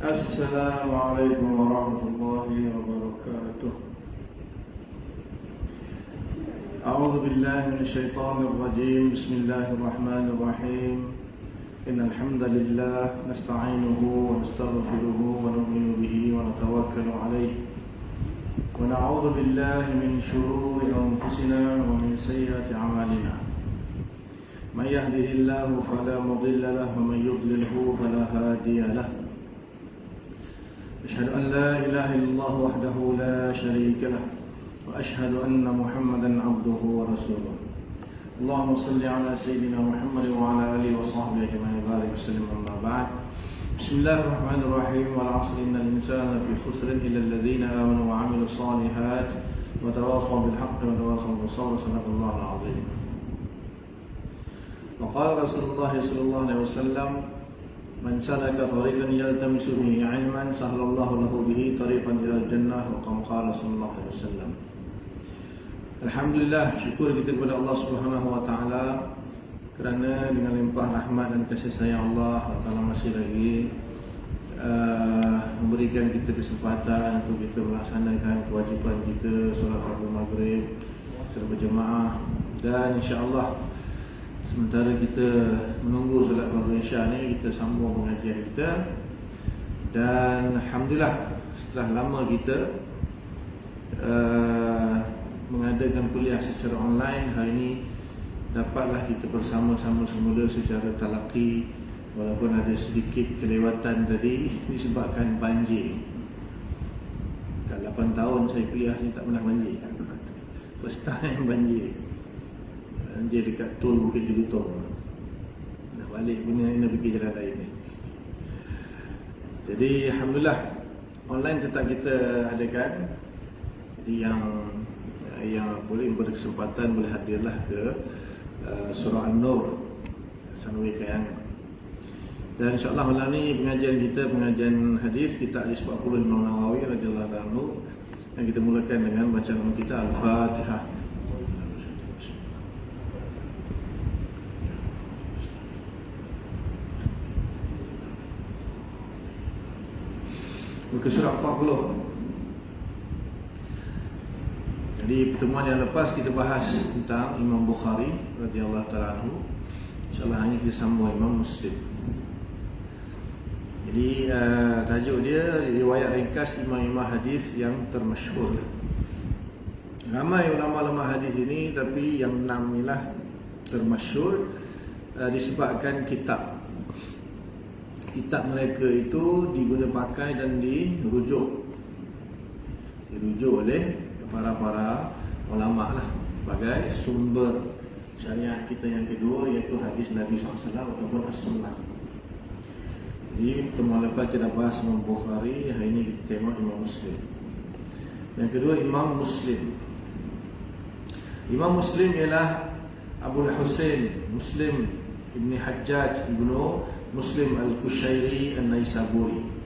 السلام عليكم ورحمة الله وبركاته. أعوذ بالله من الشيطان الرجيم. بسم الله الرحمن الرحيم. إن الحمد لله نستعينه ونستغفره ونؤمن به ونتوكل عليه ونعوذ بالله من شرور أنفسنا ومن سيئات أعمالنا. من يهده الله فلا مضل له ومن يضلله فلا هادي له. أشهد أن لا إله إلا الله وحده لا شريك له وأشهد أن محمدا عبده ورسوله. اللهم صل على سيدنا محمد وعلى آله وصحبه أجمعين وبارك وسلم. أما بعد. بسم الله الرحمن الرحيم. والعصر إن الإنسان لفي خسر إلا الذين آمنوا وعملوا الصالحات وتواصوا بالحق وتواصوا بالصبر. صدق الله العظيم. وقال رسول الله صلى الله عليه وسلم: من سلك طريقا يلتمس به علما سهل الله له به طريقا إلى الجنة. وكما قال صلى الله عليه وسلم. Alhamdulillah, syukur kita kepada Allah Subhanahu wa taala kerana dengan limpah rahmat dan kasih sayang Allah Taala masih lagi memberikan kita kesempatan untuk kita melaksanakan kewajipan kita solat fardu maghrib secara berjemaah, dan insya-Allah sementara kita menunggu solat fardu isya ni, kita sambung pengajian kita. Dan alhamdulillah, setelah lama kita mengadakan kuliah secara online, hari ini dapatlah kita bersama-sama semula secara talaqi, walaupun ada sedikit kelewatan tadi disebabkan banjir. Kat 8 tahun saya kuliah ni tak pernah banjir. First time banjir. Banjir dekat tol Bukit Jelutong. Dah balik punya nak pergi jalan lain ni. Jadi alhamdulillah online tetap kita adakan. Jadi yang boleh berkesempatan boleh hadirlah ke Surah An-Nur Sanwi Kayangan. Dan insya-Allah malam ni pengajian kita pengajian hadis kita hadis 40 Imam Nawawi radhiyallahu anhu, yang kita mulakan dengan bacaan kita Al-Fatihah. Muka surah 40. Di pertemuan yang lepas kita bahas tentang Imam Bukhari radhiyallahu taala anhu. Insya-Allah hari ini kita sambung Imam Muslim. Jadi tajuk dia riwayat ringkas imam-imam hadis yang termasyhur. Ramai ulama-ulama hadis ini, tapi yang 6 inilah termasyhur disebabkan kitab mereka itu diguna pakai dan dirujuk oleh para ulama lah sebagai sumber syariat kita yang kedua, iaitu hadis Nabi SAW ataupun as-sunnah. Jadi pertemuan lepas kita bahas Imam Bukhari, hari ini kita tengok Imam Muslim. Yang kedua Imam Muslim. Imam Muslim ialah Abu Husain Muslim Ibn Hajjaj Ibn Muslim Al-Qushairi An-Naisaburi.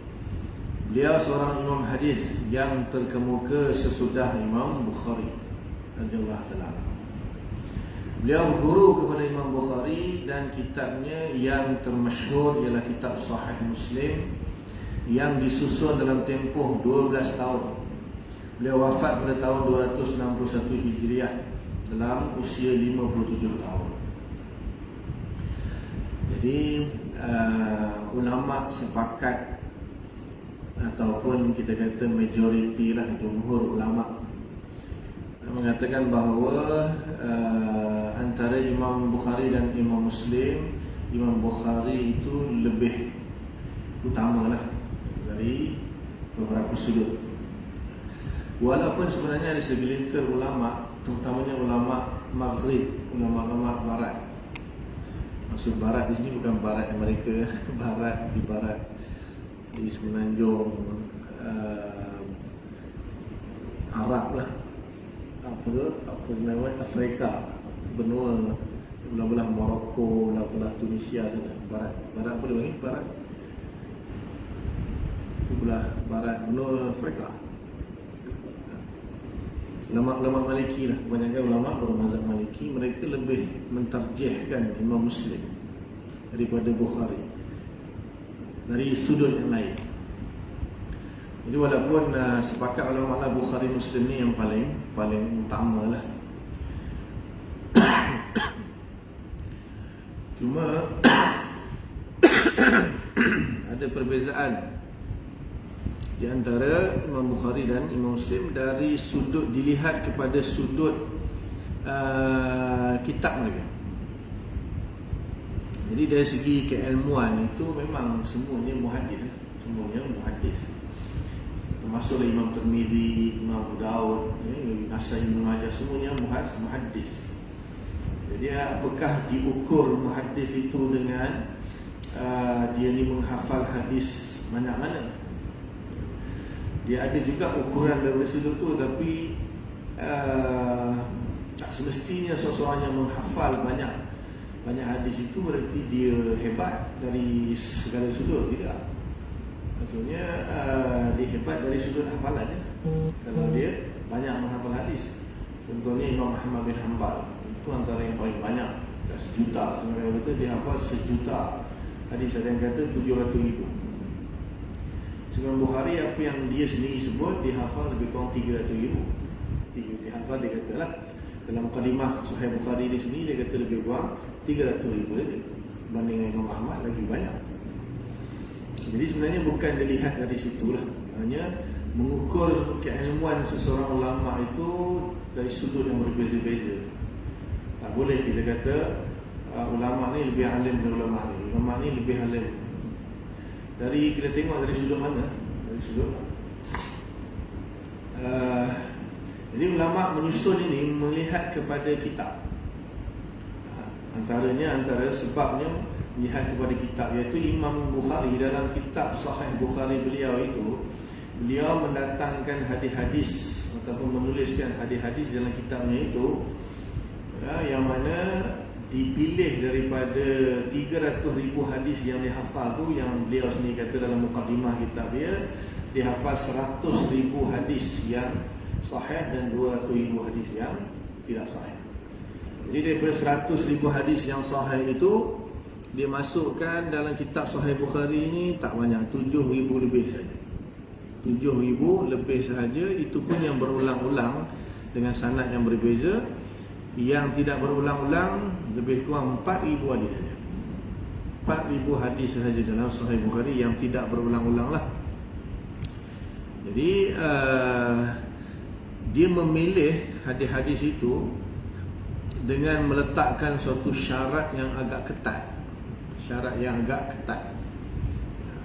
Dia seorang imam hadis yang terkemuka sesudah Imam Bukhari radhiyallahu taala. Beliau berguru kepada Imam Bukhari dan kitabnya yang termasyhur ialah kitab Sahih Muslim yang disusun dalam tempoh 12 tahun. Beliau wafat pada tahun 261 Hijriah dalam usia 57 tahun. Jadi ulama sepakat ataupun kita kata majoriti lah, jumhur ulama mengatakan bahawa antara Imam Bukhari dan Imam Muslim, Imam Bukhari itu lebih utama lah dari beberapa sudut. Walaupun sebenarnya ada segelintir ulama, terutamanya ulama Maghrib, ulama Barat. Maksud Barat di sini bukan Barat Amerika, Barat di Barat, di semenanjung Arab lah, apa namanya, Afrika, benua belah-belah Morocco, belah-belah Tunisia sana. Barat apa dia panggil? Barat itu belah barat benua Afrika. Ulama Maliki lah, kebanyakan ulama bermazhab Maliki, mereka lebih mentarjihkan Imam Muslim daripada Bukhari dari sudut yang lain. Jadi walaupun sepakat ulama lah Bukhari Muslim ni yang paling utama lah. Cuma ada perbezaan di antara Imam Bukhari dan Imam Muslim dari sudut dilihat kepada sudut kitab mereka. Jadi dari segi keilmuan itu memang semuanya muhaddis, termasuklah Imam Tirmizi, Imam Abu Daud, Nasai, Ibn Majah, semuanya muhaddis. Jadi apakah diukur muhaddis itu dengan dia ni menghafal hadis banyak mana? Dia ada juga ukuran dari sudut tu, tapi tak semestinya seseorang yang menghafal banyak hadis itu berarti dia hebat dari segala sudut. Tidak. Maksudnya dia hebat dari sudut hafalan ya. Kalau dia banyak menghafal hadis. Contohnya Imam Ahmad bin Hanbal, itu antara yang paling banyak, sejuta. Sebenarnya kata dia hafal sejuta hadis, ada yang kata 700,000. Sedangkan Bukhari, apa yang dia sendiri sebut, dia hafal lebih kurang 300,000. Dia hafal, dia kata lah, dalam kalimah Sahih Bukhari di sini dia kata lebih kurang 300,000 dia, berbanding dengan Imam Ahmad lagi banyak. Jadi sebenarnya bukan dilihat dari situlah, hanya mengukur keilmuan seseorang ulama itu dari sudut yang berbeza-beza. Tak boleh kita kata ulama ni lebih alim dari ulama ni lebih alim. Dari kita tengok dari sudut mana? Dari sudut jadi ulama menyusun ini melihat kepada kitab. Antara sebabnya melihat kepada kitab, iaitu Imam Bukhari dalam kitab Sahih Bukhari beliau itu, beliau mendatangkan hadis-hadis ataupun menuliskan hadis-hadis dalam kitabnya itu, yang mana dipilih daripada 300,000 hadis yang dihafal tu, yang beliau sendiri kata dalam mukadimah kitab dia hafal 100,000 hadis yang sahih dan 200,000 hadis yang tidak sahih. Jadi daripada 100,000 hadis yang sahih itu, dia masukkan dalam kitab Sahih Bukhari ini tak banyak, 7,000 lebih saja. 7,000 lebih sahaja, itu pun yang berulang-ulang dengan sanad yang berbeza. Yang tidak berulang-ulang lebih kurang 4,000 hadis saja. 4,000 hadis sahaja dalam Sahih Bukhari yang tidak berulang-ulang lah. Jadi dia memilih hadis-hadis itu dengan meletakkan suatu syarat yang agak ketat.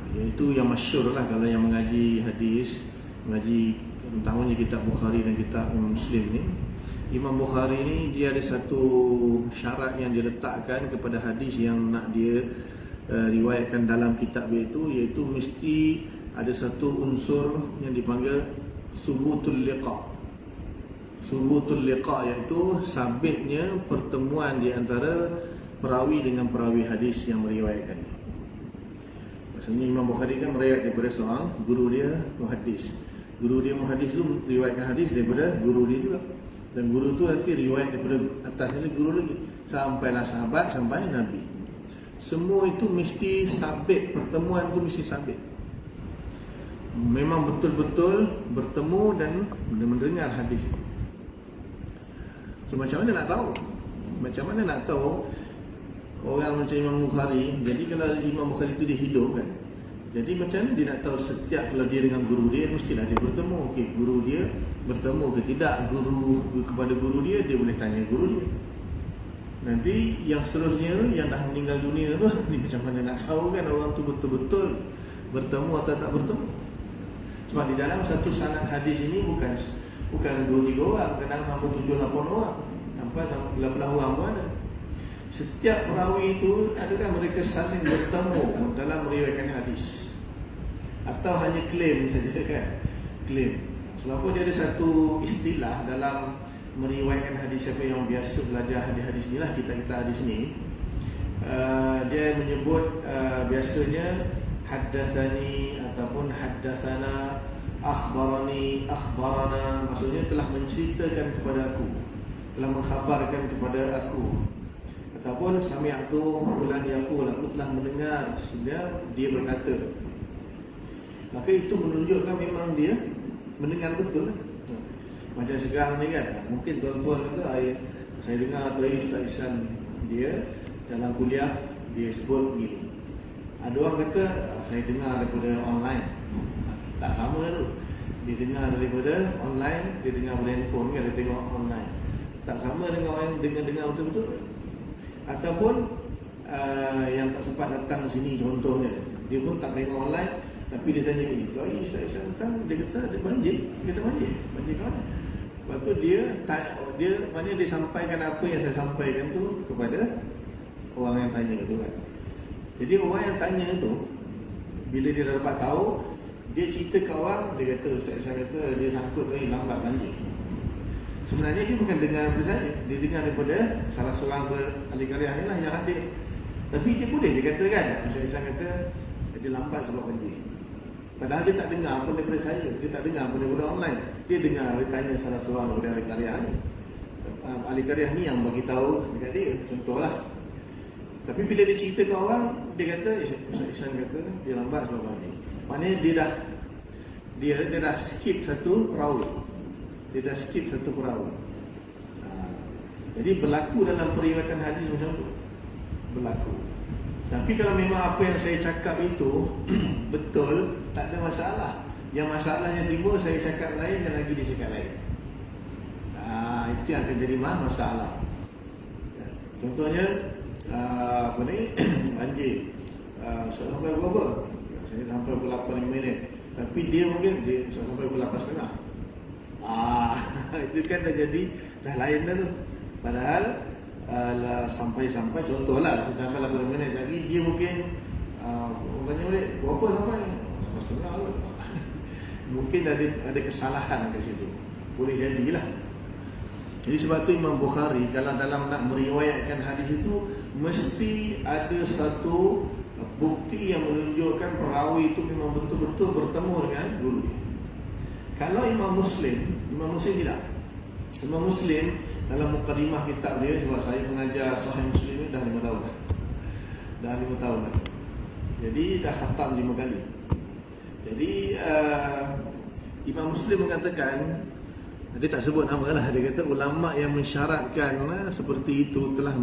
Iaitu yang masyhur lah kalau yang mengaji hadis, mengaji terutamanya kitab Bukhari dan kitab Muslim ni. Imam Bukhari ni dia ada satu syarat yang diletakkan kepada hadis yang nak dia riwayatkan dalam kitab dia itu, iaitu mesti ada satu unsur yang dipanggil subutul liqa. Subutul liqa iaitu sabitnya pertemuan di antara perawi dengan perawi hadis yang meriwayatkan. Maksudnya Imam Bukhari kan meriwayat daripada seorang guru dia muhaddis. Guru dia muhaddis tu meriwayatkan hadis daripada guru dia juga. Dan guru tu nanti riwayat daripada atasnya guru lagi, sampailah sahabat, sampai Nabi. Semua itu mesti sabit, pertemuan itu mesti sabit. Memang betul-betul bertemu dan mendengar hadis itu. So macam mana nak tahu? Macam mana nak tahu orang macam Imam Bukhari? Jadi kalau Imam Bukhari itu dia hidup kan, jadi macam mana dia nak tahu setiap kalau dia dengan guru dia, mestilah dia bertemu. Okey, guru dia bertemu ke tidak, guru kepada guru dia boleh tanya guru dia. Nanti yang seterusnya yang dah meninggal dunia tu, ni macam mana nak tahu kan orang tu betul-betul bertemu atau tak bertemu? Sebab di dalam satu sanad hadis ini bukan 2-3 orang, kadang sampai 7-8 orang, sampai 18 orang pun ada. Setiap perawi itu adakah mereka saling bertemu dalam meriwayatkan hadis, atau hanya klaim saja kan? Klaim. Sebab apa dia ada satu istilah dalam meriwayatkan hadis. Siapa yang biasa belajar hadis-hadis ni lah, kita hadis ni, dia menyebut biasanya haddatsani ataupun haddatsana, akhbarani, akhbarana, maksudnya telah menceritakan kepada aku, telah mengkhabarkan kepada aku, ataupun sami'tu fulan yaqul, aku telah mendengar dia berkata. maka itu menunjukkan memang dia mendengar betul. Macam sekarang ni kan, mungkin tuan-tuan kata, saya dengar tadi Ustaz Ihsan dia dalam kuliah dia sebut begini. Ada orang kata saya dengar daripada online. Tak sama tu. Dia dengar daripada online, dia dengar daripada handphone kan, dia tengok online. Tak sama dengan orang yang dengar betul-betul. Ataupun yang tak sempat datang sini contohnya, dia pun tak tengok online, tapi dia tanya ini, Ustaz Ihsan datang, dia kata ada banjir. Dia kata banjir ke mana? Lepas tu maknanya dia sampaikan apa yang saya sampaikan tu kepada orang yang tanya tu kan. Jadi orang yang tanya tu, bila dia dah dapat tahu, dia cerita ke orang, dia kata Ustaz Ihsan kata dia sangkut lambat banjir. Sebenarnya dia bukan dengar daripada saya, dia dengar daripada salah seorang ahli karya ni lah yang hadir. Tapi dia boleh dia kata kan, Ustaz Ihsan kata dia lambat sebab banjir. Padahal dia tak dengar apa daripada saya, dia tak dengar apa daripada online. Dia dengar, dia tanya salah seorang daripada ahli karya ni. Ahli karya ni yang bagi tahu dekat dia, contohlah. Tapi bila dia cerita ke orang, dia kata Ustaz Ihsan kata dia lambat sebab banjir. Maknanya dia dah skip satu perawi. Jadi berlaku dalam periwayatan hadis macam tu. Berlaku. Tapi kalau memang apa yang saya cakap itu betul, tak ada masalah. Yang masalahnya timbul saya cakap lain dan lagi dia cakap lain. Itu yang akan jadi masalah. Contohnya banjir. Sampai berapa? Saya sampai pukul 8 minit. Tapi dia mungkin sampai pukul 8.30. Itu kan dah lain dah tu. Padahal sampai contohlah sampai 8 minit lagi dia mungkin tanya balik berapa sampai 8.30. Mungkin ada kesalahan kat situ. Boleh jadilah. Jadi sebab tu Imam Bukhari kalau dalam nak meriwayatkan hadis itu mesti ada satu bukti yang menunjukkan perawi itu memang betul-betul bertemu dengan guru. Kalau Imam Muslim tidak. Imam Muslim dalam mukadimah kitab dia, sebab saya mengajar Sahih Muslim ni dah 5 tahun. Dah 5 tahun dah. Jadi dah khatam 5 kali. Jadi Imam Muslim mengatakan, dia tak sebut nama lah, dia kata ulama yang mensyaratkan seperti itu telah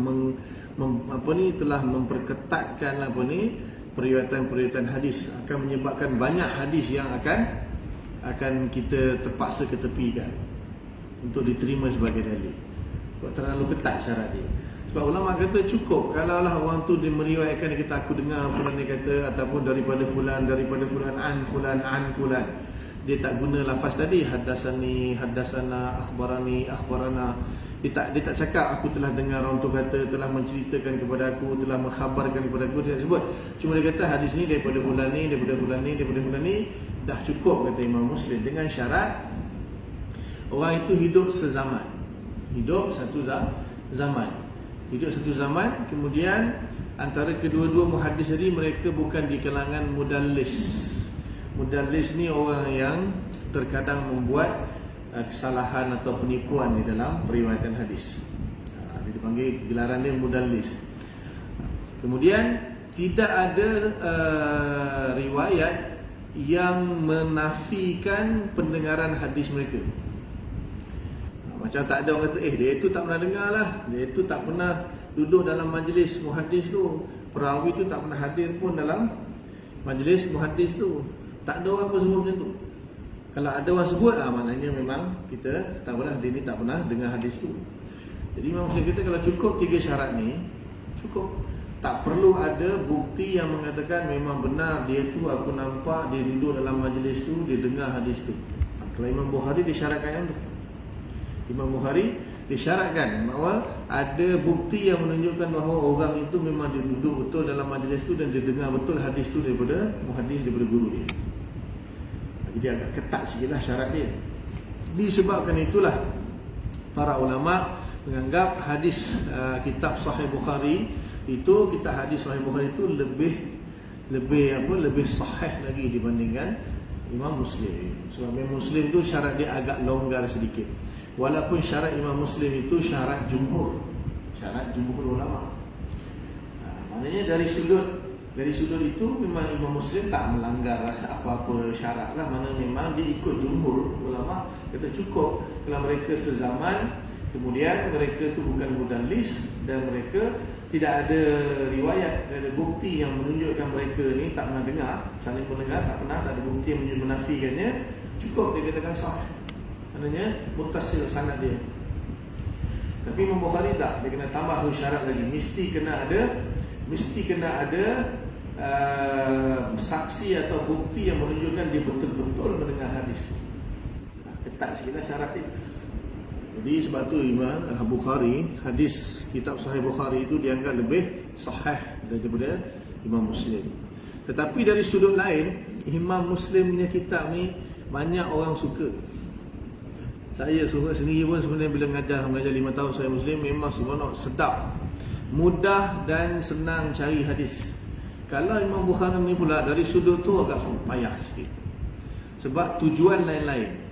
telah memperketatkan periwayatan hadis, akan menyebabkan banyak hadis yang akan kita terpaksa ketepikan untuk diterima sebagai dalil. Terlalu ketat syarat dia. Sebab ulama kata cukup kalaulah orang tu dia meriwayatkan, dia kata aku dengar fulan dia kata, ataupun daripada fulan an fulan. Dia tak guna lafaz tadi haddasana, akhbarana. Dia tak cakap aku telah dengar orang tu kata, telah menceritakan kepada aku, telah mengkhabarkan kepada aku, dia tak sebut. Cuma dia kata hadis ni daripada fulan ni. Dah cukup kata Imam Muslim, dengan syarat orang itu hidup sezaman. Hidup satu zaman, kemudian antara kedua-dua muhaddis tadi mereka bukan di kalangan mudallis. Mudallis ni orang yang terkadang membuat kesalahan atau penipuan di dalam periwayatan hadis. Dia dipanggil gelaran dia mudallis. Kemudian tidak ada riwayat yang menafikan pendengaran hadis mereka. Macam tak ada orang kata dia itu tak pernah dengar lah, dia itu tak pernah duduk dalam majlis muhaddis tu, perawi tu tak pernah hadir pun dalam majlis muhaddis tu. Tak ada orang pun sebut macam tu. Kalau ada orang sebut maknanya memang kita tahulah dia ni tak pernah dengar hadis tu. Jadi Imam Muslim kata kalau cukup 3 syarat ni, cukup. Tak perlu ada bukti yang mengatakan memang benar dia tu aku nampak dia duduk dalam majlis tu, dia dengar hadis tu. Kalau Imam Bukhari disyaratkan yang tu. Imam Bukhari disyaratkan bahawa ada bukti yang menunjukkan bahawa orang itu memang dia duduk betul dalam majlis tu dan dia dengar betul hadis tu daripada muhaddis, daripada guru dia. Jadi agak ketat sikitlah syarat dia. Disebabkan itulah para ulama menganggap hadis kitab Sahih Bukhari itu, kitab hadis Sahih Bukhari itu lebih sahih lagi dibandingkan Imam Muslim. Sebab Imam Muslim tu syarat dia agak longgar sedikit. Walaupun syarat Imam Muslim itu syarat jumhur ulama. Maknanya dari sudut dari sudut itu memang Imam Muslim tak melanggar apa-apa syarat lah. Mana memang dia ikut jumhur ulama, kata cukup kalau mereka sezaman, kemudian mereka tu bukan mudallis dan mereka tidak ada riwayat, tidak ada bukti yang menunjukkan mereka ni tak pernah dengar, saling mendengar tak pernah, tak ada bukti yang menafikannya, cukup dia katakan sahih. Maknanya muttasil sanad dia. Tapi Imam Bukhari tak, dia kena tambah satu syarat lagi, mesti kena ada saksi atau bukti yang menunjukkan dia betul-betul mendengar hadis. Ketat sikitlah syarat dia. Jadi sebab tu Imam Al-Bukhari, hadis kitab Sahih Bukhari itu dianggap lebih sahih daripada Imam Muslim. Tetapi dari sudut lain, Imam Muslim punya kitab ni banyak orang suka. Saya sendiri pun sebenarnya bila mengajar 5 tahun Sahih Muslim, memang seronok, sedap, mudah dan senang cari hadis. Kalau Imam Bukhari ni pula dari sudut tu agak payah sikit. Sebab tujuan lain-lain.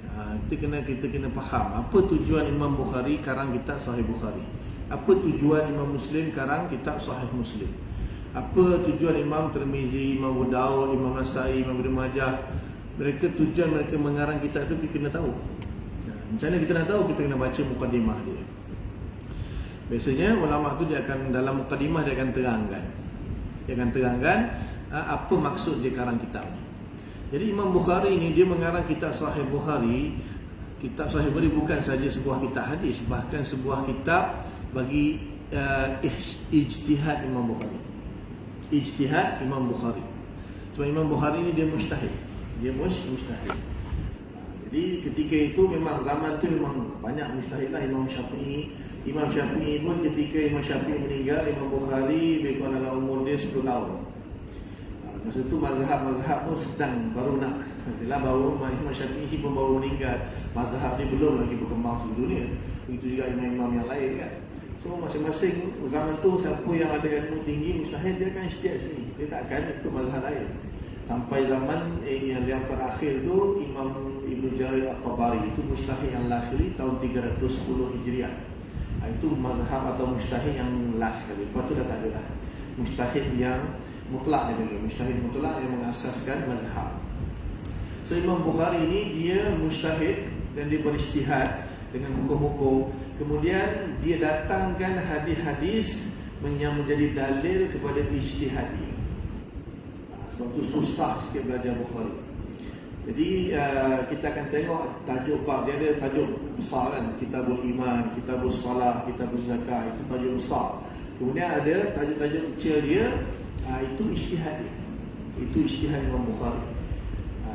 Kita kena faham apa tujuan Imam Bukhari karang kitab Sahih Bukhari, apa tujuan Imam Muslim karang kitab Sahih Muslim, apa tujuan Imam Tirmizi, Imam Abu Daud, Imam Nasai, Imam Ibnu Majah. Tujuan mereka mengarang kitab itu kita kena tahu. Macam mana kita nak tahu? Kita kena baca mukadimah dia. Biasanya ulama tu dia akan dalam mukadimah dia akan terangkan apa maksud dia karang kitab ni. Jadi Imam Bukhari ni dia mengarang kitab Sahih Bukhari. Kitab Sahih Bukhari bukan saja sebuah kitab hadis, bahkan sebuah kitab bagi ijtihad Imam Bukhari. Ijtihad Imam Bukhari. Sebab Imam Bukhari ni dia mujtahid. Mujtahid. Jadi ketika itu memang zaman tu memang banyak mujtahid lah. Imam Syafi'i pun ketika Imam Syafi'i meninggal, Imam Bukhari lebih kurang dalam umur dia 10 tahun. Masa tu mazhab-mazhab pun sedang baru nak, baru Imam Syafi'i pun baru meninggal, mazhab ni belum lagi berkembang seluruh dunia. Begitu juga imam-imam yang lain kan. So masing-masing zaman tu siapa yang ada ilmu tinggi mustahil dia akan ijtihad sendiri, dia tak akan ikut mazhab lain. Sampai zaman yang terakhir tu Imam Ibnu Jarir At-Tabari, itu mujtahid yang last sekali tahun 310 Hijriah. Itu mazhab atau mujtahid yang last sekali. Lepas tu dah tak ada dah mujtahid yang mutlak dia panggil, mujtahid mutlak yang mengasaskan mazhab. So Imam Bukhari ni dia mujtahid dan dia berijtihad dengan hukum-hukum. Kemudian dia datangkan hadis-hadis yang menjadi dalil kepada ijtihad dia. Sebab tu susah sikit belajar Bukhari. Jadi kita akan tengok tajuk bab dia, ada tajuk besar kan, Kitabul Iman, Kitabul Salah, Kitabul Zakat, itu tajuk besar. Kemudian ada tajuk-tajuk kecil dia, itu ijtihad dia. Itu ijtihad Imam Bukhari.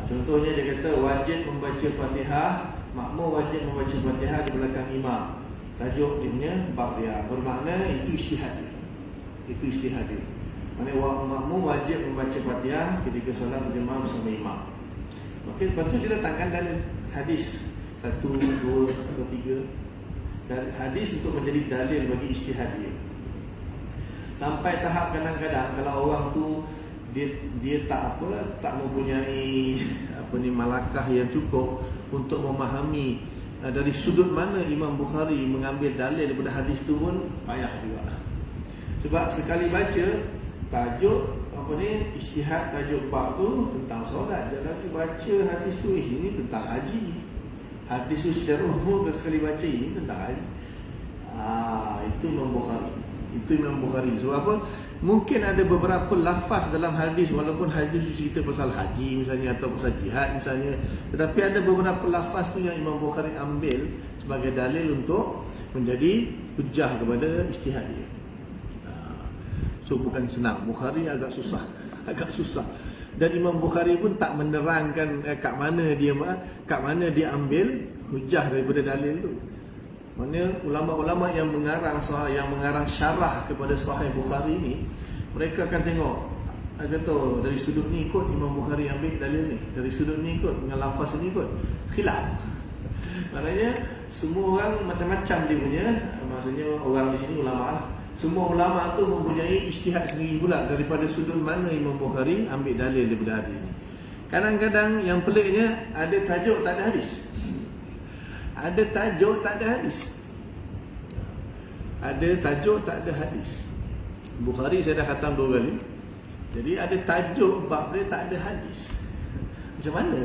Contohnya dia kata wajib membaca Fatihah, makmum wajib membaca Fatihah di belakang imam. Tajuk dia punya bab dia, bermakna itu ijtihad dia. Itu ijtihad dia. Maksudnya makmum wajib membaca Fatihah ketika solat berjemaah bersama imam. Okey, lepas tu dia datangkan dalil hadis 1, 2 atau 3 dan hadis untuk menjadi dalil bagi ijtihad dia. Sampai tahap kadang-kadang kalau orang tu dia tak mempunyai malakah yang cukup untuk memahami dari sudut mana Imam Bukhari mengambil dalil daripada hadis tu pun payah juga. Sebab sekali baca tajuk ijtihad, tajuk bab tu tentang solat, dia lagi baca hadis tu ini tentang haji. Hadis tu secara umum sekali baca ini tentang haji. Itu Imam Bukhari. Itu Imam Bukhari. Sebab apa? Mungkin ada beberapa lafaz dalam hadis, walaupun hadis tu cerita pasal haji misalnya atau pasal jihad misalnya, tetapi ada beberapa lafaz tu yang Imam Bukhari ambil sebagai dalil untuk menjadi hujah kepada ijtihad dia. So bukan senang. Bukhari agak susah. Dan Imam Bukhari pun tak menerangkan kat mana dia ambil hujah daripada dalil tu. Maksudnya ulama-ulama yang mengarang syarah kepada Sahih Bukhari ni, mereka akan tengok, kata dari sudut ni ikut Imam Bukhari ambil dalil ni, dari sudut ni ikut, dengan lafaz ni ikut, khilaf. Maknanya semua orang macam-macam dia punya. Maksudnya orang di sini ulama lah. Semua ulama tu mempunyai ijtihad sendiri pula daripada sudut mana Imam Bukhari ambil dalil daripada hadis ni. Kadang-kadang yang peliknya ada tajuk tak ada hadis. Ada tajuk tak ada hadis. Ada tajuk tak ada hadis. Bukhari saya dah khatam 2 kali. Jadi ada tajuk bab dia, tak ada hadis. Macam mana?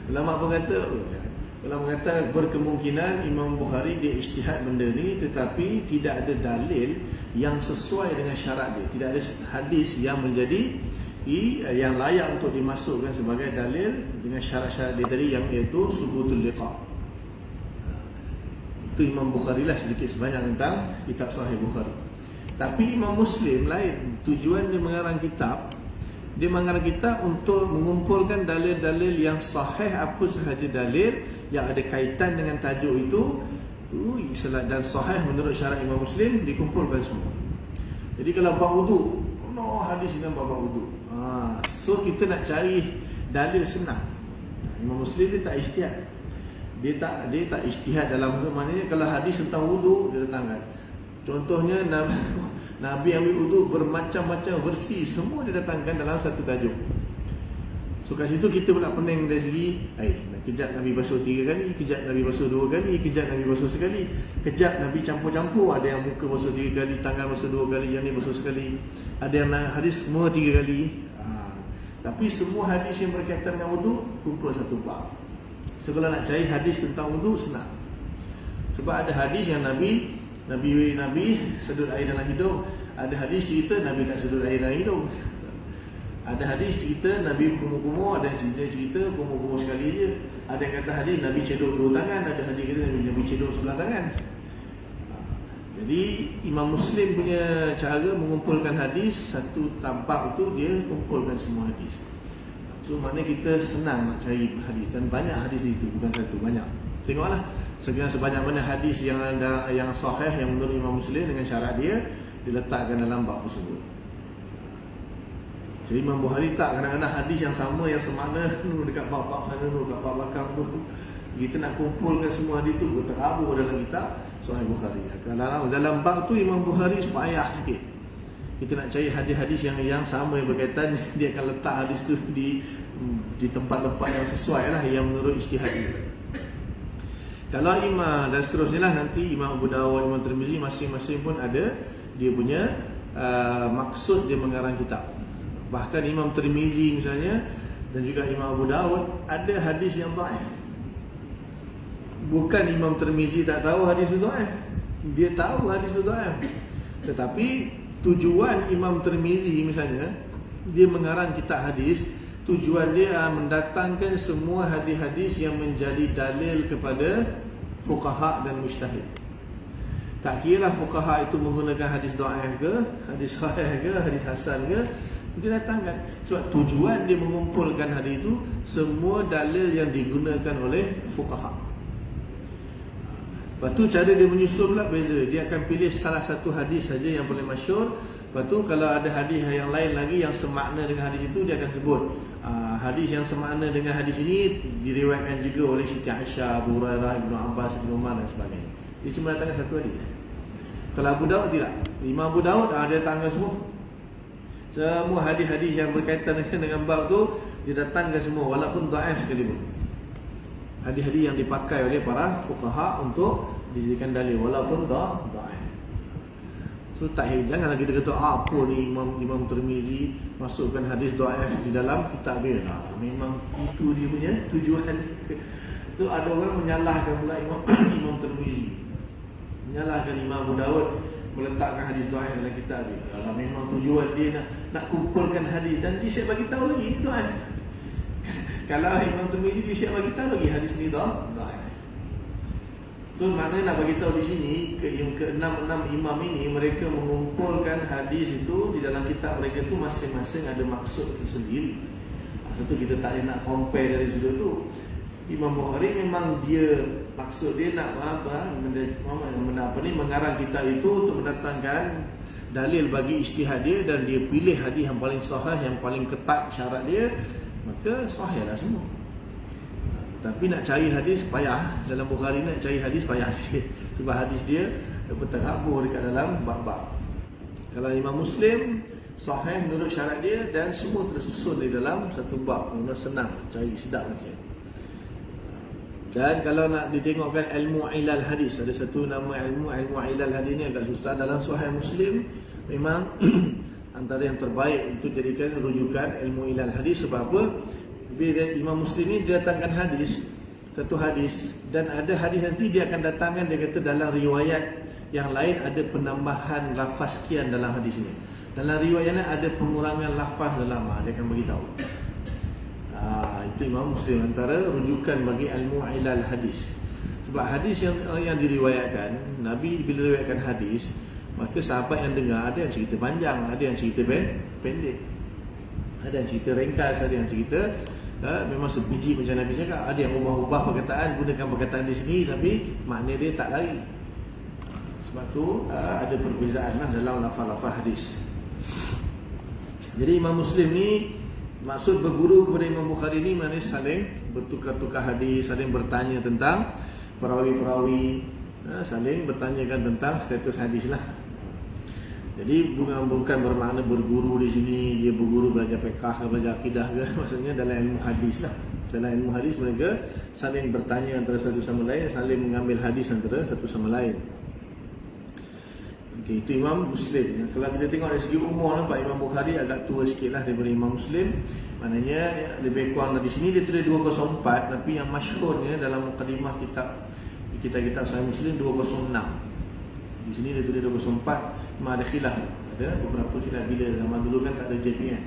Ulama kata berkemungkinan Imam Bukhari dia ijtihad benda ni, tetapi tidak ada dalil yang sesuai dengan syarat dia. Tidak ada hadis yang menjadi yang layak untuk dimasukkan sebagai dalil dengan syarat-syarat dia tadi, yang iaitu subutul liqa. Itu Imam Bukhari lah sedikit sebanyak tentang kitab Sahih Bukhari. Tapi Imam Muslim lain. Tujuan dia mengarang kitab, dia mengarang kitab untuk mengumpulkan dalil-dalil yang sahih, apa sahaja dalil yang ada kaitan dengan tajuk itu dan sahih menurut syarat Imam Muslim, dikumpulkan semua. Jadi kalau bab wudu, hadis dengan bab wudu. So kita nak cari dalil senang. Imam Muslim dia tak ijtihad. Dia tak ijtihad dalam maknanya kalau hadis tentang wudu dia datangkan. Contohnya Nabi ambil wudu bermacam-macam versi, semua dia datangkan dalam satu tajuk. So kat situ kita pula pening dari segi kejap Nabi basuh 3 kali, kejap Nabi basuh 2 kali, kejap Nabi basuh sekali, kejap Nabi campur-campur, ada yang muka basuh 3 kali, tangan basuh 2 kali, yang ni basuh sekali, ada yang hadis semua 3 kali. Tapi semua hadis yang berkaitan dengan wudu kumpul satu bab. So kalau nak cari hadis tentang wudu senang. Sebab ada hadis yang Nabi sedut air dalam hidung, ada hadis cerita Nabi tak sedut air dalam hidung. Ada hadis cerita Nabi kumur-kumur, ada cerita kumur-kumur sekali je. Ada yang kata hadis Nabi cedok 2 tangan, ada hadis kata Nabi cedok 11 tangan. Jadi Imam Muslim punya cara mengumpulkan hadis, satu tapak itu dia kumpulkan semua hadis. So maknanya kita senang nak cari hadis, dan banyak hadis di situ, bukan satu, banyak. Tengoklah sebanyak mana hadis yang sahih yang menurut Imam Muslim dengan syarat dia diletakkan dalam bab tersebut. Jadi Imam Bukhari tak kadang-kadang hadis yang sama, yang semakna dekat bab-bab sana tu, dekat bab belakang tu. Kita nak kumpulkan semua hadis tu terkabur dalam kitab Sahih Bukhari. Dalam bab tu Imam Bukhari payah sikit. Kita nak cari hadis-hadis yang sama yang berkaitan, dia akan letak hadis tu di tempat-tempat yang sesuai lah, yang menurut ijtihad dia. Kalau Imam dan seterusnya lah, nanti Imam Abu Dawud, Imam Tirmizi masing-masing pun ada dia punya maksud dia mengarang kitab. Bahkan Imam Tirmizi misalnya dan juga Imam Abu Dawud ada hadis yang dhaif. Bukan Imam Tirmizi tak tahu hadis itu dhaif, dia tahu hadis itu dhaif. Tetapi tujuan Imam Tirmizi misalnya, dia mengarang kitab hadis, tujuan dia mendatangkan semua hadis-hadis yang menjadi dalil kepada fuqaha dan mujtahid. Tak kira lah fuqaha itu menggunakan hadis dhaif ke, hadis sahih ke, hadis hasan ke, dia datangkan. Sebab tujuan dia mengumpulkan hadis itu semua dalil yang digunakan oleh fuqaha. Lepas tu cara dia menyusun pula beza. Dia akan pilih salah satu hadis saja yang paling masyhur. Lepas tu kalau ada hadis yang lain lagi yang semakna dengan hadis itu, dia akan sebut hadis yang semakna dengan hadis ini diriwayatkan juga oleh Siti Aisyah, Abu Hurairah, Ibnu Abbas, Ibnu Umar dan sebagainya. Dia cuma datangkan satu hadis. Kalau Abu Daud tidak. Imam Abu Daud dia datangkan semua hadis-hadis yang berkaitan dengan bab tu, dia datangkan semua walaupun dhaif sekalipun. Hadis-hadis yang dipakai oleh para fuqaha untuk dijadikan dalil walaupun dhaif. So janganlah kita kata apa ni Imam Tirmizi masukkan hadis dhaif di dalam kitab dia. Memang itu dia punya tujuan. Tu ada orang menyalahkan pula Imam Tirmizi, menyalahkan Imam Abu Dawud meletakkan hadis dhaif dalam kitab dia. Memang tujuan dia nak kumpulkan hadis, dan dia siap bagi tahu lagi ni dhaif. Kalau Imam Tirmizi dia siap bagi tahu lagi hadis ni dhaif. So maknanya nak bagi tahu di sini ke-6 imam ini, mereka mengumpulkan hadis itu di dalam kitab mereka itu masing-masing ada maksud tersendiri. Satu kita tak boleh nak compare dari sudut tu. Imam Bukhari memang dia maksud dia nak mengarang kitab itu untuk mendatangkan dalil bagi ijtihad dia, dan dia pilih hadis yang paling sahih, yang paling ketat syarat dia, maka sahihlah semua. Tapi nak cari hadis payah. Dalam Bukhari nak cari hadis payah sikit, sebab hadis dia berterabur dekat dalam bab-bab. Kalau Imam Muslim sahih menurut syarat dia, dan semua tersusun di dalam satu bab, memang senang cari, sedap saja. Dan kalau nak ditengokkan ilmu ilal hadis, ada satu nama ilmu ilal hadis ni agak susah. Dalam Sahih Muslim memang antara yang terbaik untuk jadikan rujukan ilmu ilal hadis. Sebab apa? Bila Imam Muslim ni dia datangkan hadis, satu hadis, dan ada hadis nanti dia akan datangkan, dia kata dalam riwayat yang lain ada penambahan lafaz sekian dalam hadis ini, dalam riwayatnya ada pengurangan lafaz dalam, dia akan beritahu. Itu Imam Muslim antara rujukan bagi ilmu ilal hadis. Sebab hadis yang diriwayatkan, Nabi bila riwayatkan hadis, maka sahabat yang dengar ada yang cerita panjang, ada yang cerita pendek, ada yang cerita ringkas, ada yang cerita memang sebiji macam Nabi cakap, ada yang ubah-ubah perkataan, gunakan perkataan di sini tapi makna dia tak lari. Sebab tu ada perbezaan lah dalam lafaz-lafaz hadis. Jadi Imam Muslim ni, maksud berguru kepada Imam Bukhari ni maknanya saling bertukar-tukar hadis, saling bertanya tentang perawi-perawi, saling bertanyakan tentang status hadis lah. Jadi bukan bermakna berguru di sini dia berguru belajar fiqh, belajar akidah ke, maksudnya dalam ilmu hadis lah. Dalam ilmu hadis mereka saling bertanya antara satu sama lain, saling mengambil hadis antara satu sama lain. Okay, itu Imam Muslim. Kalau kita tengok dari segi umur, nampak Imam Bukhari agak tua sikit lah daripada Imam Muslim. Maknanya lebih kurang di sini dia tulis 204, tapi yang masyhurnya dalam mukadimah kitab Sahih Muslim 206. Di sini dia tulis 204. Memang ada khilaf, ada beberapa khilaf. Bila zaman dulu kan tak ada JPN,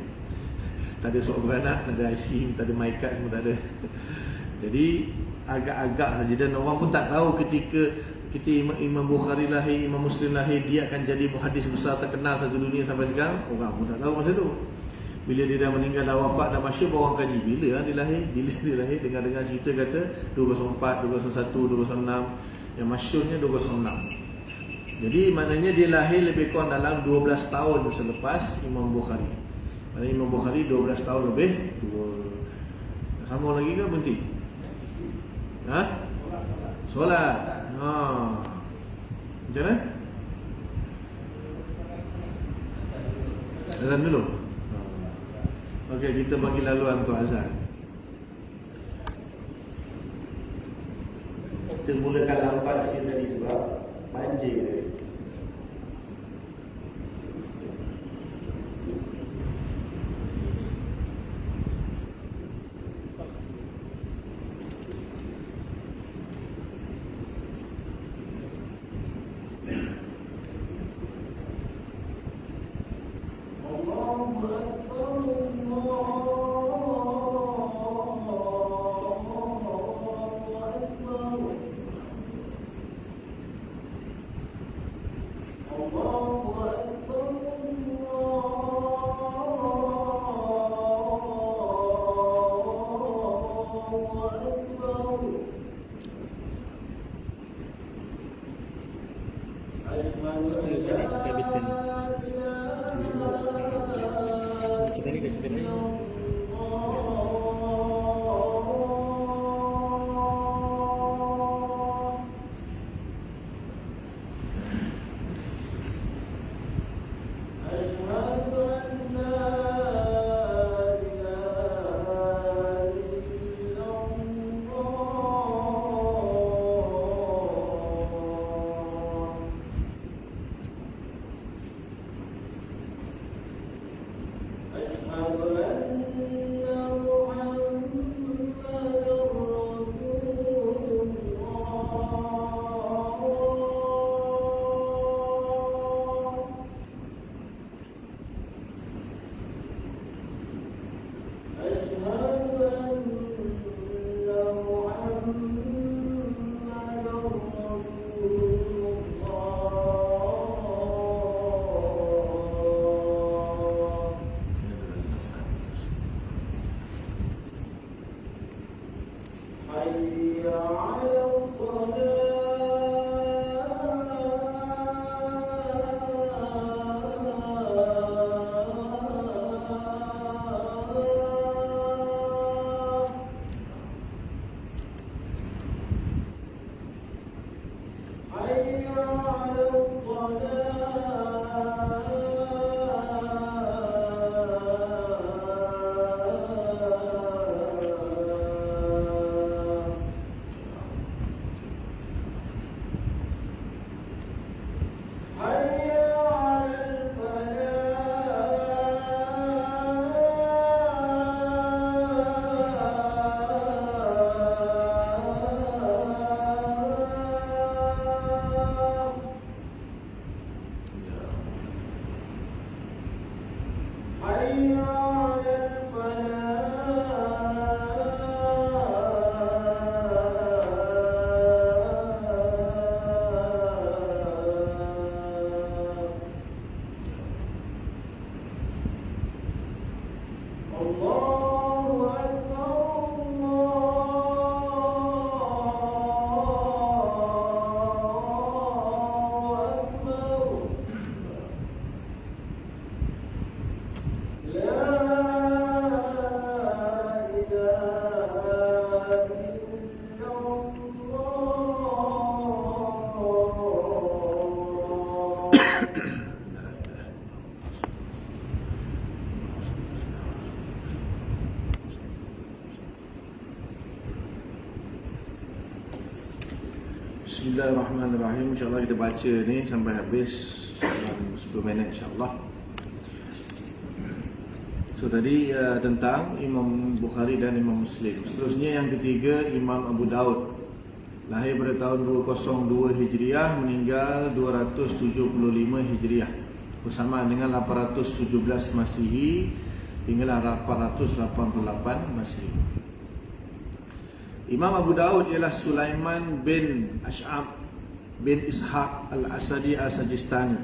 tak ada surat beranak, tak ada IC, tak ada MyCard, semua tak ada. Jadi agak-agak saja, dan orang pun tak tahu ketika Imam Bukhari lahir, Imam Muslim lahir, dia akan jadi muhaddis besar terkenal satu dunia sampai sekarang. Orang pun tak tahu masa tu. Bila dia dah meninggal, dah wafat, dah masyhur, baru orang kaji bila dia lahir. Bila dia lahir, dengar-dengar cerita kata 204, 201, 206. Yang masyhurnya 206. Jadi maknanya dia lahir lebih kurang dalam 12 tahun selepas Imam Bukhari. Maknanya Imam Bukhari 12 tahun lebih tua. Sama lagi ke berhenti? Solat. Macam mana? Azan dulu. Okey, kita bagi laluan untuk azan. Kita mulakan lambat sikit tadi sebab banjir. Kita ni dah sebenarnya Bismillahirrahmanirrahim. InsyaAllah kita baca ni sampai habis dalam 10 minit insyaAllah. So tadi tentang Imam Bukhari dan Imam Muslim. Seterusnya yang ketiga, Imam Abu Daud. Lahir pada tahun 202 Hijriah, meninggal 275 Hijriah, bersamaan dengan 817 Masihi hingga 888 Masihi. Imam Abu Daud ialah Sulaiman bin Ash'ab bin Ishaq al-Asadi al-Sajistani.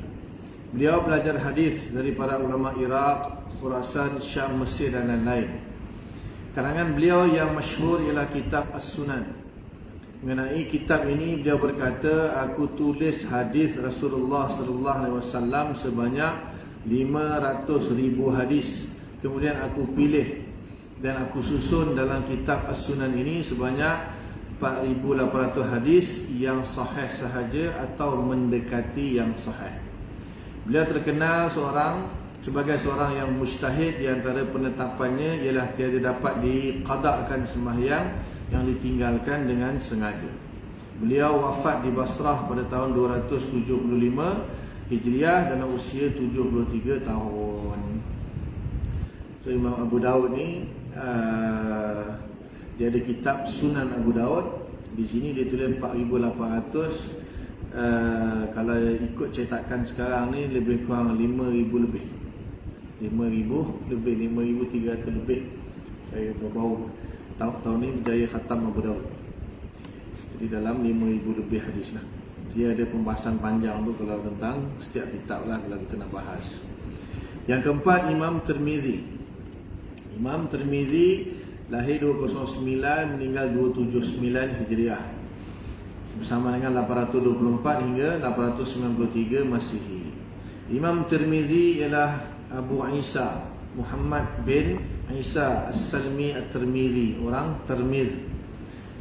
Beliau belajar hadis dari para ulama Iraq, Khurasan, Syam, Mesir dan lain-lain. Karangan beliau yang masyhur ialah kitab As-Sunan. Mengenai kitab ini beliau berkata, aku tulis hadis Rasulullah sallallahu alaihi wasallam sebanyak 500,000 hadis. Kemudian aku pilih dan aku susun dalam kitab As-Sunan ini sebanyak 4,800 hadis yang sahih sahaja atau mendekati yang sahih. Beliau terkenal sebagai seorang yang mujtahid. Di antara penetapannya ialah tiada dapat diqadakkan sembahyang yang ditinggalkan dengan sengaja. Beliau wafat di Basrah pada tahun 275 Hijriah dalam usia 73 tahun. So Imam Abu Daud ni dia ada kitab Sunan Abu Daud. Di sini dia tulis 4,800. Kalau ikut cetakan sekarang ni lebih kurang 5,000 lebih. 5,000 lebih, 5,300 lebih. Saya baru tahun ni berjaya khatam Abu Daud. Jadi dalam 5,000 lebih hadis lah. Dia ada pembahasan panjang tu kalau tentang setiap kitab lah kalau kita nak bahas. Yang keempat, Imam Tirmizi. Imam Tirmizi lahir 209, meninggal 279 Hijriah, bersama dengan 824 hingga 893 Masihi. Imam Tirmizi ialah Abu Isa Muhammad bin Isa As-Salmi At-Tirmizi, orang Tirmiz.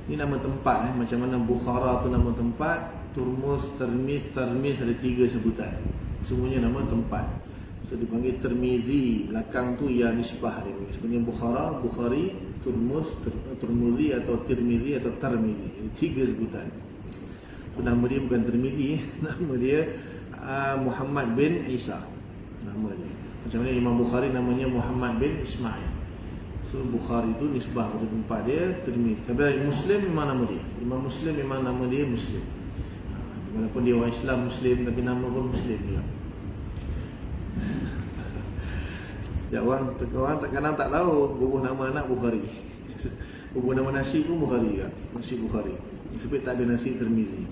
Ini nama tempat macam mana Bukhara tu nama tempat, Turmuz, Tirmiz ada 3 sebutan. Semuanya nama tempat. So dipanggil Tirmizi, belakang tu ya nisbah dia. Sebenarnya Bukhara, Bukhari, Turmuz, Turmuzi atau Tirmizi atau Tirmizi. Ini 3 sebutan. So, nama dia bukan Tirmizi, nama dia Muhammad bin Isa. Nama dia. Macam mana Imam Bukhari namanya Muhammad bin Ismail. So Bukhari tu nisbah pada tempat dia, Tirmizi. Tapi Muslim memang nama dia. Imam Muslim memang nama dia Muslim. Walaupun dia orang Islam Muslim tapi nama pun Muslim dia. Ya, orang kadang tak tahu bubuh nama anak Bukhari. Bubuh nama nasi pun Bukhari kan? Nasi Bukhari. Sebab tak ada nasi Tirmizi.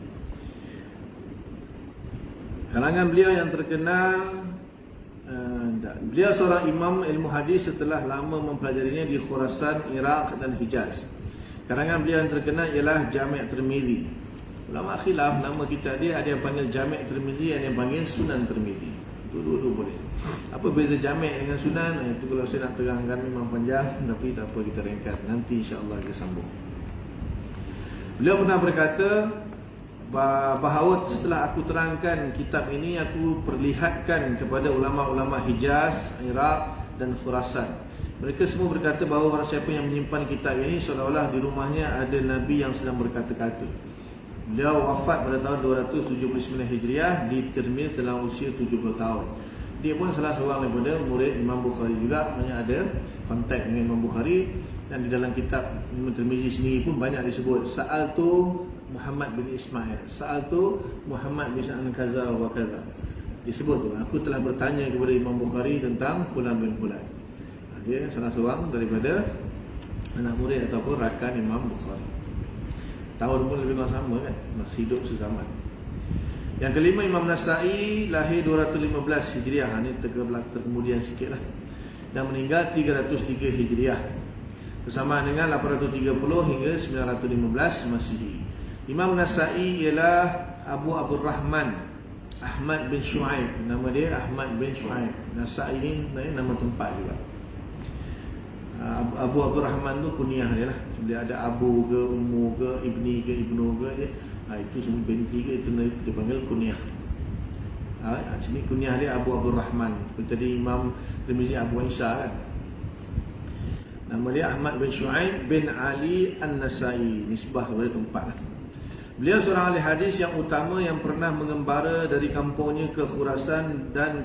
Kalangan beliau yang terkenal, beliau seorang imam ilmu hadis setelah lama mempelajarinya di Khurasan, Iraq dan Hijaz. Karangan beliau yang terkenal ialah Jami' Tirmizi. Ulama khilaf nama kitab dia, ada yang panggil Jami' Tirmizi, ada yang panggil Sunan Tirmizi. Dua-dua boleh. Apa beza Jami' dengan Sunan? Itu kalau saya nak terangkan memang panjang, tapi tak apa, kita ringkas nanti insya-Allah kita sambung. Beliau pernah berkata bahawa setelah aku terangkan kitab ini, aku perlihatkan kepada ulama-ulama Hijaz, Iraq dan Khurasan. Mereka semua berkata bahawa barang siapa yang menyimpan kitab ini seolah-olah di rumahnya ada Nabi yang sedang berkata-kata. Beliau wafat pada tahun 279 Hijriah di Tirmiz dalam usia 70 tahun. Dia pun salah seorang daripada murid Imam Bukhari juga, maknanya ada kontak dengan Imam Bukhari. Dan di dalam kitab Imam Tirmizi sendiri pun banyak disebut Sa'altu Muhammad bin Ismail, Sa'altu Muhammad bin Kaza wa kaza. Disebut tu, aku telah bertanya kepada Imam Bukhari tentang fulan bin fulan. Dia salah seorang daripada anak murid ataupun rakan Imam Bukhari. Tahun pun lebih kurang sama kan, masih hidup sezaman. Yang kelima, Imam Nasa'i lahir 215 Hijriah. Ini terkemudian sikit lah. Dan meninggal 303 Hijriah, bersamaan dengan 830 hingga 915 Masihi. Imam Nasa'i ialah Abu Abdurrahman Ahmad bin Shu'aib. Nama dia Ahmad bin Shu'aib. Nasa'i ini nama tempat juga. Abu Abdurrahman tu kunyah dia lah. Dia ada Abu ke, Ummu ke, Ibni ke, Ibnu ke, itu semua binti ke, itu dipanggil kunyah. Sini kunyah dia Abu Abdurrahman. Seperti tadi Imam Tirmizi Abu Isa kan. Nama dia Ahmad bin Shu'aib bin Ali An-Nasa'i. Nisbah kepada tempat lah. Beliau seorang ahli hadis yang utama yang pernah mengembara dari kampungnya ke Khurasan dan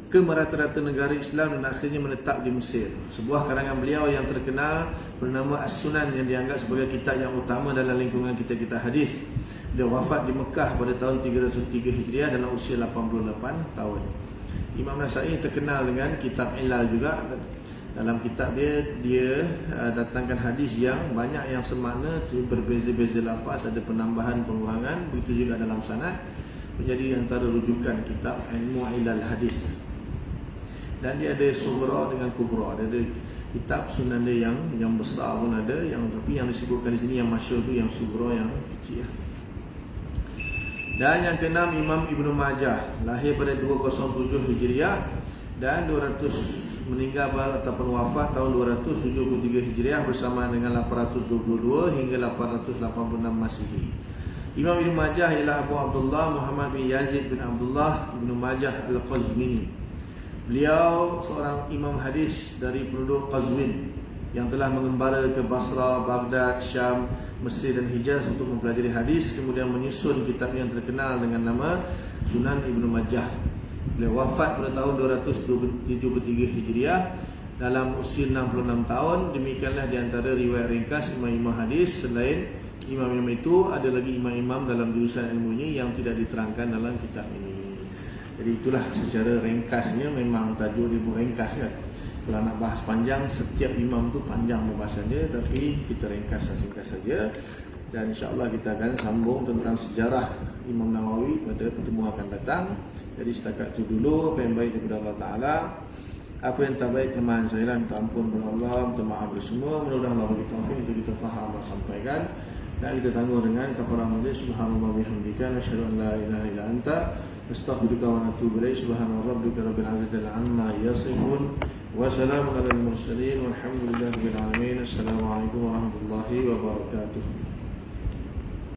ke merata-rata negara Islam dan akhirnya menetap di Mesir. Sebuah karangan beliau yang terkenal bernama As-Sunan yang dianggap sebagai kitab yang utama dalam lingkungan kita hadis. Beliau wafat di Mekah pada tahun 303 Hijriah dalam usia 88 tahun. Imam Nasa'i terkenal dengan kitab Ilal juga. Dalam kitab dia datangkan hadis yang banyak yang semakna, berbeza-beza lafaz, ada penambahan, pengurangan. Begitu juga dalam sanad, menjadi antara rujukan kitab ilmu ilal hadis. Dan dia ada sughra dengan kubra. Ada kitab sunan dia yang besar pun ada, tapi yang disebutkan di sini yang masyhur tu yang sughra, yang kecil. Dan yang keenam, Imam Ibnu Majah, lahir pada 207 Hijriah dan 200 meninggal ataupun wafat tahun 273 Hijriah bersama dengan 822 hingga 886 Masihi. Imam Ibnu Majah ialah Abu Abdullah Muhammad bin Yazid bin Abdullah Ibnu Majah Al-Qazwini. Beliau seorang imam hadis dari penduduk Qazwin yang telah mengembara ke Basra, Baghdad, Syam, Mesir dan Hijaz untuk mempelajari hadis, kemudian menyusun kitab yang terkenal dengan nama Sunan Ibnu Majah. Beliau wafat pada tahun 273 Hijriah dalam usia 66 tahun. Demikianlah di antara riwayat ringkas imam-imam hadis. Selain imam-imam itu, ada lagi imam-imam dalam jurusan ilmu ini yang tidak diterangkan dalam kitab ini. Jadi itulah secara ringkasnya, memang tajuk dia ringkas kan. Kalau nak bahas panjang, setiap imam tu panjang pembahasannya, tapi kita ringkas singkat saja. Dan insya-Allah kita akan sambung tentang sejarah Imam Nawawi pada pertemuan akan datang. Jadi setakat itu dulu, apa yang baik daripada Allah Ta'ala, apa yang tak baik kelemahan saya, minta ampun kepada Allah, minta maaf semua. Mudah-mudahan Allah bagi taufik untuk kita faham dan sampaikan. Dan kita tangguh dengan kafarah majlis. Subhanallah bihamdika, nasyhadu an la ilaha illa anta, nastaghfiruka wa natubu ilaik. Subhana rabbika rabbil izzati amma yasifun, wa salamun alal mursalin, walhamdulillahi rabbil alamin. Assalamualaikum warahmatullahi wabarakatuh.